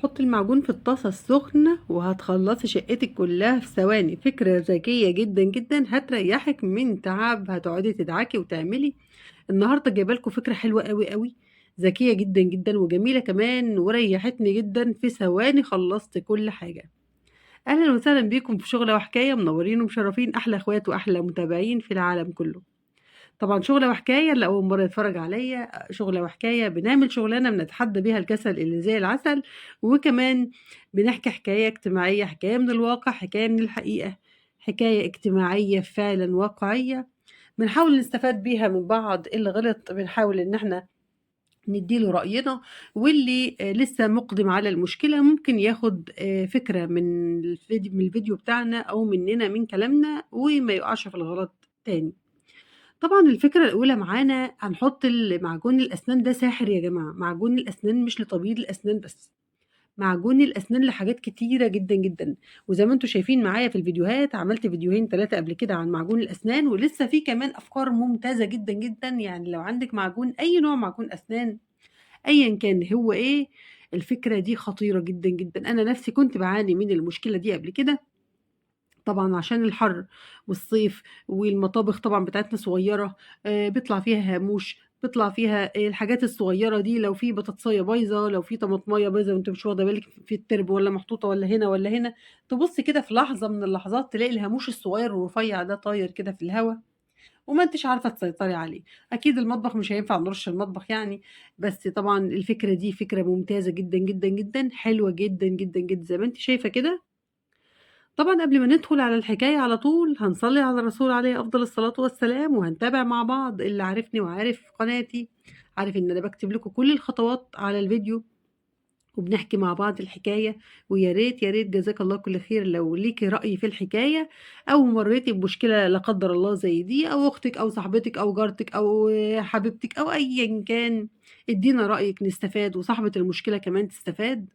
حطي المعجون في الطاسة السخنة وهتخلصي شقتك كلها في ثواني. فكرة ذكية جدا جدا هتريحك من تعب، هتقعدي تدعكي وتعملي. النهاردة جايبالكوا فكرة حلوة قوي قوي، ذكية جدا جدا وجميلة كمان وريحتني جدا. في ثواني خلصت كل حاجة. أهلا وسهلا بيكم في شغلة وحكاية، منورين ومشرفين أحلى أخوات وأحلى متابعين في العالم كله. طبعًا شُغلة وحكاية اللي أول مرّة يتفرّج عليَّ، شُغلة وحكاية بنعمل شُغلانة بنتحدّى بيها الكسل اللي زي العسل، وكمان بنحكي حكاية اجتماعية، حكاية من الواقع، حكاية من الحقيقة، حكاية اجتماعية فعلًا واقعية، بنحاول نستفاد بيها من بعض. اللي غلط بنحاول إن إحنا ندّي له رأينا، واللي لسه مُقدِم على المشكلة ممكن ياخد فكرة من الفيديو بتاعنا أو مننا من كلامنا وما يُقعش في الغلط تاني. طبعًا الفكرة الأولى معانا هنحط معجون الأسنان ده ساحر يا جماعة. معجون الأسنان مش لتبييض الأسنان بس، معجون الأسنان لحاجات كتيرة جدًا، جدًا. وزي ما أنتم شايفين معايا في الفيديوهات، عملت فيديوهين 3 قبل كده عن معجون الأسنان، ولسه في كمان أفكار ممتازة جدًا، جدًا. يعني لو عندِك معجون أي نوع معجون أسنان أيًا كان هو إيه، الفكرة دي خطيرة جدًا، جدًا. أنا نفسي كنت باعاني من المشكلة دي قبل كده، طبعًا عشان الحَر والصيف، والمطابخ طبعًا بتاعتنا صغيّرة، بيطلع فيها هاموش، بيطلع فيها الحاجات الصغيّرة دي. لو في بطاطساية بايظة، لو في طماطماية بايظة وأنتِ مش واخدة بالِك في التربو والّا محطوطة والّا هنا والّا هنا، تبُصّي كده في لحظة من اللحظات تلاقي الهاموش الصغيّر الرفيّع ده طاير كده في الهوا وما أنتيش عارفة تسيطري عليه. أكيد المطبخ مش هينفع نرُش المطبخ يعني، بس طبعًا الفكرة دي فكرة ممتازة جدًا، جدًا، جدًا، حلوة جدًا، جدًا، جدًا، زي ما أنتِ شايفة كده. طبعًا قبل ما ندخل على الحكاية على طول، هنصلّي على الرسول عليه أفضل الصلاة والسلام، وهنتابع مع بعض. اللي عارفني وعارف قناتي، عارف إن أنا باكتب لكم كل الخطوات على الفيديو، وبنحكي مع بعض الحكاية. ويا ريت، يا ريت جزاك الله كل خير لو ليكِ رأي في الحكاية، أو مرّيتِ بمشكلة لا قدّر الله زي دي، أو أختِك أو صاحبتِك أو جارتِك أو حبيبتِك أو أيًا كان، ادّينا رأيِك نستفاد وصاحبة المشكلة كمان تستفاد.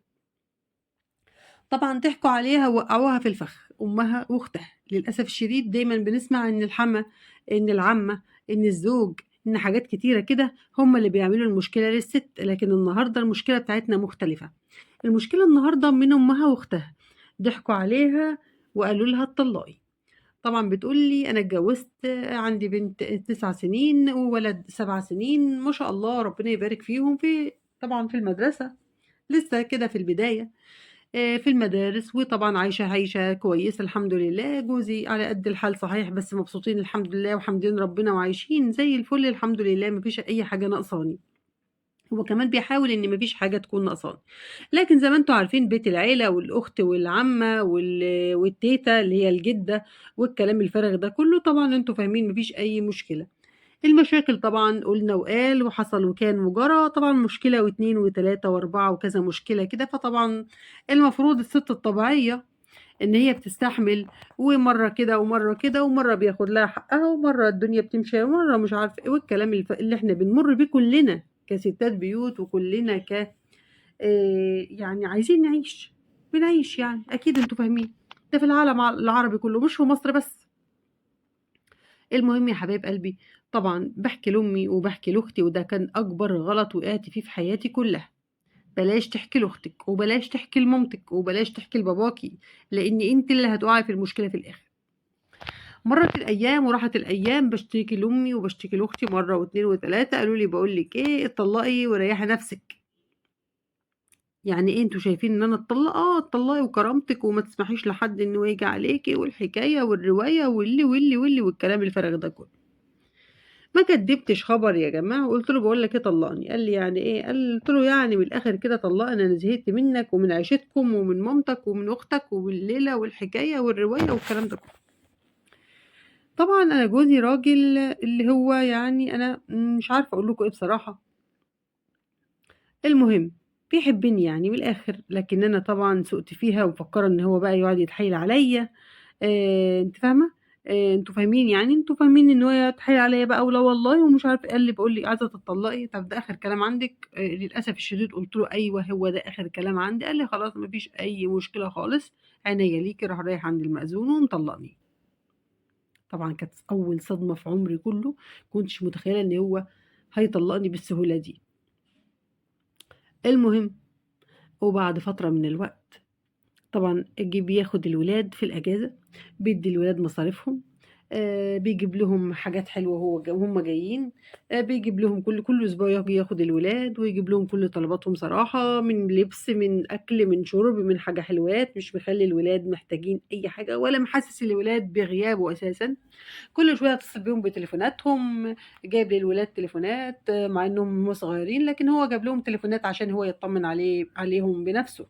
طبعًا ضحكوا عليها ووقعوها في الفخ، أمها وأختها. للأسف الشديد دايمًا بنسمع إن الحَمَاة، إن العمّة، إن الزوج، إن حاجات كتيرة كده هم اللي بيعملوا المشكلة للست. لكن النهارده المشكلة بتاعتنا مختلفة. المشكلة النهارده من أمها وأختها، ضحكوا عليها وقالوا لها اتطلّقي. طبعًا بتقول لي: "أنا اتجوّزت عندي بنت 9 سنين وولد 7 سنين، ما شاء الله ربنا يبارك فيهم طبعًا في المدرسة، لسه كده في البداية." في المدارس، وطبعًا عايشة عيشة كويسة الحمد لله. جوزي على قد الحال صحيح، بس مبسوطين الحمد لله وحامدين ربنا وعايشين زي الفل الحمد لله، ما فيش أي حاجة ناقصاني. هو كمان بيحاول إن ما فيش حاجة تكون ناقصاني. لكن زي ما أنتم عارفين بيت العيلة والأخت والعمة والتيتة اللي هي الجدة والكلام الفارغ ده كله، طبعًا أنتم فاهمين ما فيش أي مشكلة. المشاكل طبعًا قُلنا وقال وحصل وكان وجرى، طبعًا مشكلة و2 و3 و4 وكذا مشكلة كده. فطبعًا المفروض الست الطبيعية إن هي بتستحمل، ومرّة كده ومرّة كده، ومرّة بياخد لها حقها، ومرّة الدنيا بتمشي، ومرّة مش عارفة إيه، والكلام اللي إحنا بنمُر بيه كُلّنا كستات بيوت، وكُلّنا يعني عايزين نعيش، بنعيش يعني، أكيد أنتم فاهمين. ده في العالم العربي كُلّه مش في مصر بس. المهم يا حبايب قلبي، طبعًا باحكي لأمي وباحكي لأختي، وده كان أكبر غلط وقعت فيه في حياتي كلّها. بلاش تحكي لأختِك، وبلاش تحكي لمامتِك، وبلاش تحكي لباباكِ، لإن أنتِ اللي هتُقعي في المشكلة في الآخر. مرّت الأيام وراحت الأيام، باشتكي لأمي وباشتكي لأختي مرّة و2 و3، قالوا لي: "باقول لِك إيه، اتطلّقي وريّحي نَفْسِك." يعني إيه أنتم شايفين إن أنا أتطلّق؟ آه اتطلّقي وكرامتِك وما تسمحيش لحد إنه ييجي عليكِ والحكاية والرواية واللي والكلام الفارغ ده كُلّه. ما كدّبتش خبر يا جماعة، وقُلت له: "باقول لك إيه طلّقني." قال لي: "يعني إيه؟" قُلت له: "يعني من الآخر كده طلّقني، أنا زهقت منّك ومن عيشتكم ومن مامتك ومن أختك والليلة والحكاية والرواية والكلام ده كلّه." طبعًا أنا جوزي راجل اللي هو يعني أنا مش عارفة أقول لكم إيه بصراحة. المهم بيحبّني يعني من الآخر، لكن أنا طبعًا سُقت فيها ومفكّرة إن هو بقى يقعد يتحايل عليّا. أنتِ فاهمة؟ أنتم فاهمين يعني، أنتم فاهمين إن هو يتحايل عليّا بقى ولا والله ومش عارفة إيه. قال لي: "باقول لِك عايزة تتطلّقي؟ طَب ده آخر كلام عندِك؟" للأسف الشديد قُلت له: "أيوه هو ده آخر كلام عندي." قال لي: "خلاص ما فيش أي مشكلة خالص، عينيا ليكِ." راح رايح عند المأذون ومطلّقني. طبعًا كانت أول صدمة في عمري كُلّه، ما كنتش متخيلة إن هو هيطلّقني بالسهولة دي. المهم وبعد فترة من الوقت طبعًا بياخد الولاد في الأجازة، بيدّي الولاد مصاريفهم، بيجيب لهم حاجات حلوة وهُم جايين، بيجيب لهم كل أسبوع ييجي ياخد الولاد ويجيب لهم كل طلباتهم صراحة، من لبس، من أكل، من شُرب، من حاجة حلوات، مش مخلّي الولاد محتاجين أي حاجة ولا محسّس الولاد بغيابه أساسًا. كل شوية يتصل بيهم بتليفوناتهم، جايب للولاد تليفونات مع إنهم هُم صغيرين، لكن هو جاب لهم تليفونات عشان هو يطمن عليهم بنفسه.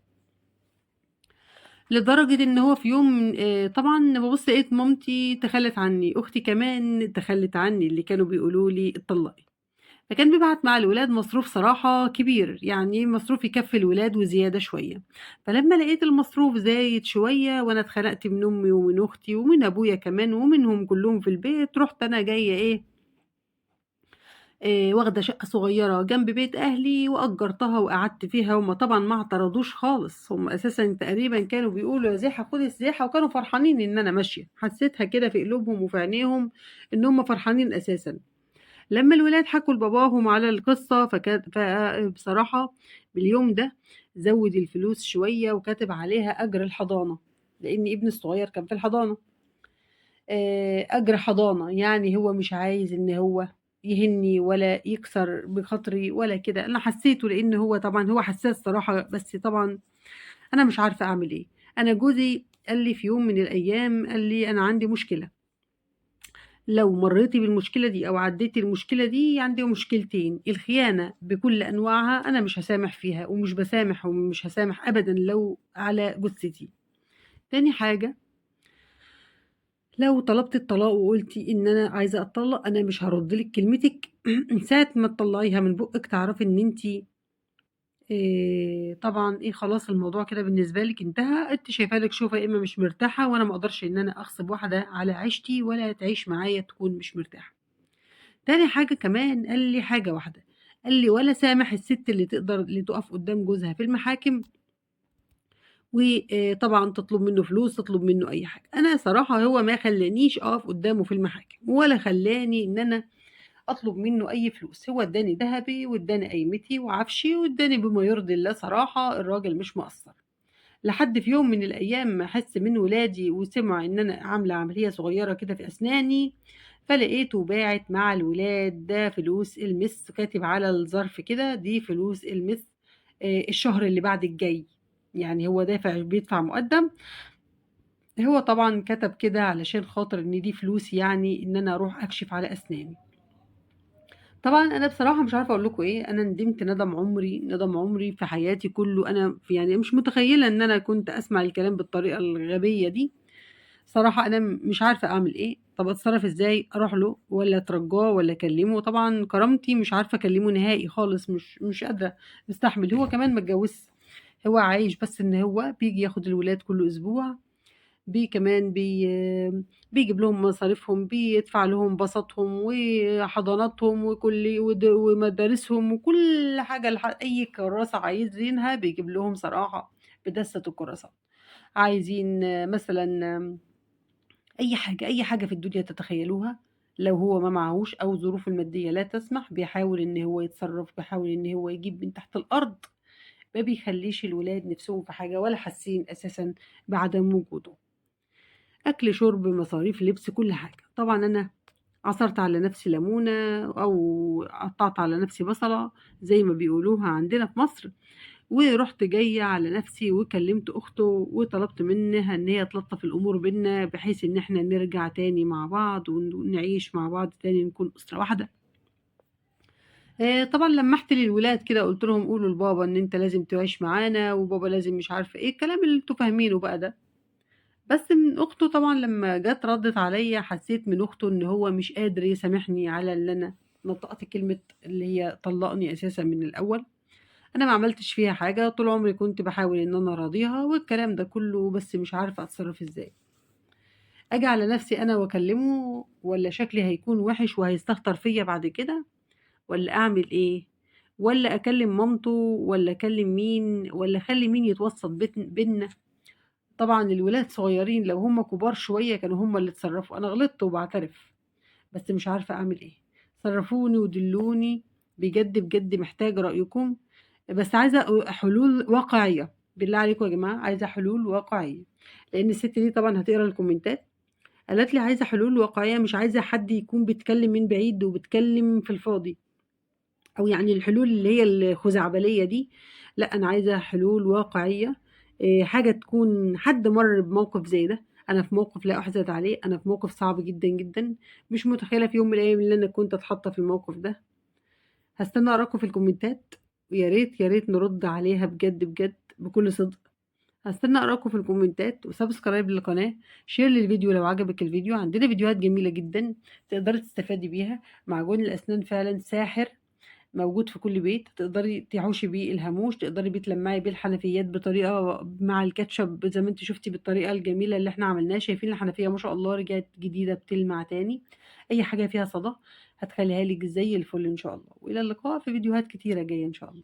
لدرجة إن هو في يوم طبعًا بابُص لقيت مامتي تخلّت عني، أختي كمان تخلّت عني، اللي كانوا بيقولوا لي اتطلّقي. فكان بيبعت مع الولاد مصروف صراحة كبير، يعني مصروف يكفّي الولاد وزيادة شوية. فلمّا لقيت المصروف زايد شوية وأنا اتخنقت من أمي ومن أختي ومن أبويا كمان ومنهم كلّهم في البيت، رُحت أنا جاية إيه، واخدة شقة صغيرة جنب بيت أهلي وأجّرتها وقعدت فيها، هُم طبعًا ما اعترضوش خالص، هُم أساسًا تقريبًا كانوا بيقولوا يا زيحة خدي السياحة وكانوا فرحانين إن أنا ماشية، حسّيتها كده في قلوبهم وفي عينيهم إن هُم فرحانين أساسًا. لمّا الولاد حكوا لباباهم على القصة بصراحة اليوم ده زوّد الفلوس شوية وكاتب عليها أجر الحضانة، لإن ابني الصغير كان في الحضانة. أجر حضانة، يعني هو مش عايز إن هو يهِنّي ولا يكسر بخاطري ولا كده، أنا حسّيته لإن هو طبعًا هو حسّاس صراحة، بس طبعًا أنا مش عارفة أعمل إيه. أنا جوزي قال لي في يوم من الأيام قال لي: "أنا عندي مشكلة، لو مرّيتِ بالمشكلة دي أو عدّيتِ المشكلة دي عندي مشكلتين، الخيانة بكل أنواعها أنا مش هاسامح فيها ومش باسامح ومش هاسامح أبدًا لو على جثتي. تاني حاجة لو طلبتِ الطلاق وقُلتِ إن أنا عايزة أتطلّق، أنا مش هارُد لِك كلمتِك ساعة ما تطلّعيها من بُقِّك تعرفي إن أنتِ طبعًا إيه خلاص الموضوع كده بالنسبة لِك انتهى، أنتِ شايفاه لِك شوفة يا إمّا مش مرتاحة وأنا ما أقدرش إن أنا أغصب واحدة على عيشتي ولا تعيش معايا تكون مش مرتاحة. تاني حاجة كمان قال لي حاجة واحدة، قال لي: "ولا سامح الست اللي تُقف قدّام جوزها في المحاكم طبعًا تطلب منّه فلوس، تطلب منّه أي حاجة." أنا صراحة هو ما خلّانيش أقف قدّامه في المحاكم ولا خلّاني إن أنا أطلب منّه أي فلوس، هو ادّاني دهبي وادّاني قايمتي وعفشي وادّاني بما يرضي الله صراحة، الراجل مش مقصّر. لحد في يوم من الأيام ما أحس من ولادي وسمعوا إن أنا عاملة عملية صغيّرة كده في أسناني، فلقيته باعت مع الولاد ده فلوس المِس، كاتب على الظرف كده دي فلوس المِس الشهر اللي بعد الجاي، يعني هو بيدفع مُقدّم، هو طبعًا كتب كده علشان خاطر إن دي فلوس يعني إن أنا أروح أكشف على أسناني. طبعًا أنا بصراحة مش عارفة أقول لكم إيه، أنا ندمت ندم عمري، ندم عمري في حياتي كلّه، أنا يعني مش متخيّلة إن أنا كنت أسمع الكلام بالطريقة الغبية دي، صراحة أنا مش عارفة أعمل إيه، طَب أتصرّف إزاي، أروح له والّا أترجاه والّا أكلّمه، طبعًا كرامتي مش عارفة أكلّمه نهائي خالص، مش قادرة أستحمل، هو كمان ما اتجوّزش، هو عايش بس إن هو بييجي ياخد الولاد كل أسبوع كمان بيجيب لهم مصاريفهم، بيدفع لهم باصاتهم وحضاناتهم ومدارسهم وكل حاجة أي كراسة عايزينها بيجيب لهم صراحة بدستة الكراسات. عايزين مثلًا أي حاجة، أي حاجة في الدنيا تتخيلوها، لو هو ما معاهوش أو ظروفه المادية لا تسمح، بيحاول إن هو يتصرّف، بيحاول إن هو يجيب من تحت الأرض، ما بيخلّيش الولاد نِفْسهم في حاجة ولا حاسين أساسًا بعدم وجوده. أكل، شرب، مصاريف، لبس، كل حاجة. طبعًا أنا عصرت على نفسي ليمونة أو قطّعت على نفسي بصلة زي ما بيقولوها عندنا في مصر، ورُحت جاية على نفسي وكلّمت أخته وطلبت منها إن هي تلطّف الأمور بيننا بحيث إن إحنا نرجع تاني مع بعض ونعيش مع بعض تاني نكون أسرة واحدة. طبعًا لمّحت للولاد كده قُلت لهم قولوا لبابا إن أنت لازم تعيش معانا وبابا لازم مش عارفة إيه، الكلام اللي أنتم فاهمينه بقى ده. بس من أخته طبعًا لمّا جات ردِّت عليَّ حسّيت من أخته إن هو مش قادر يسامحني على اللي أنا نطّقت كلمة اللي هي طلّقني أساسًا من الأول، أنا ما عملتش فيها حاجة، طول عمري كنت باحاول إن أنا أراضيها والكلام ده كلّه، بس مش عارفة أتصرّف إزاي. آجي على نَفْسي أنا وأكلّمه والّا شكلي هيكون وِحِش وهيستهتر فيّا بعد كده والّا أعمل إيه؟ والّا أكلّم مامته والّا أكلّم مين والّا أخلّي مين يتوسّط بيننا؟ طبعًا الولاد صغيّرين، لو هُم كبار شوية كانوا هُم اللي اتصرّفوا، أنا غلطت وباعترف، بس مش عارفة أعمل إيه. صرّفوني ودلّوني، بجد، بجد محتاجة رأيكم، بس عايزة حلول واقعية، بالله عليكم يا جماعة عايزة حلول واقعية، لإن الست دي طبعًا هتقرا الكومنتات، قالت لي: "عايزة حلول واقعية، مش عايزة حد يكون بيتكلم من بعيد وبيتكلم في الفاضي." أو يعني الحلول اللي هي الخزعبلية دي، لأ أنا عايزة حلول واقعية، حاجة تكون حد مَر بموقف زي ده، أنا في موقف لا أُحسد عليه، أنا في موقف صعب جدًا، جدًا، مش متخيلة في يوم من الأيام إن أنا كنت أتحط في الموقف ده. هاستنى أقراكم في الكومنتات، ويا ريت، يا ريت نرد عليها بجد، بجد بكل صدق. هاستنى أقراكم في الكومنتات وسبسكرايب للقناة، شير للفيديو لو عجبك الفيديو، عندنا فيديوهات جميلة جدًا تقدري تستفادي بيها، معجون الأسنان فعلًا ساحر موجود في كل بيت، تقدري تحوشي بيه الهاموش، تقدري بيه تلمّعي بيه الحنفيات بطريقة مع الكاتشب زي ما أنتِ شُفتِ بالطريقة الجميلة اللي إحنا عملناها، شايفين الحنفية ما شاء الله رجعت جديدة بتلمع تاني، أي حاجة فيها صدى هتخلّيها لِك زي الفل إن شاء الله، وإلى اللقاء في فيديوهات كتيرة جاية إن شاء الله.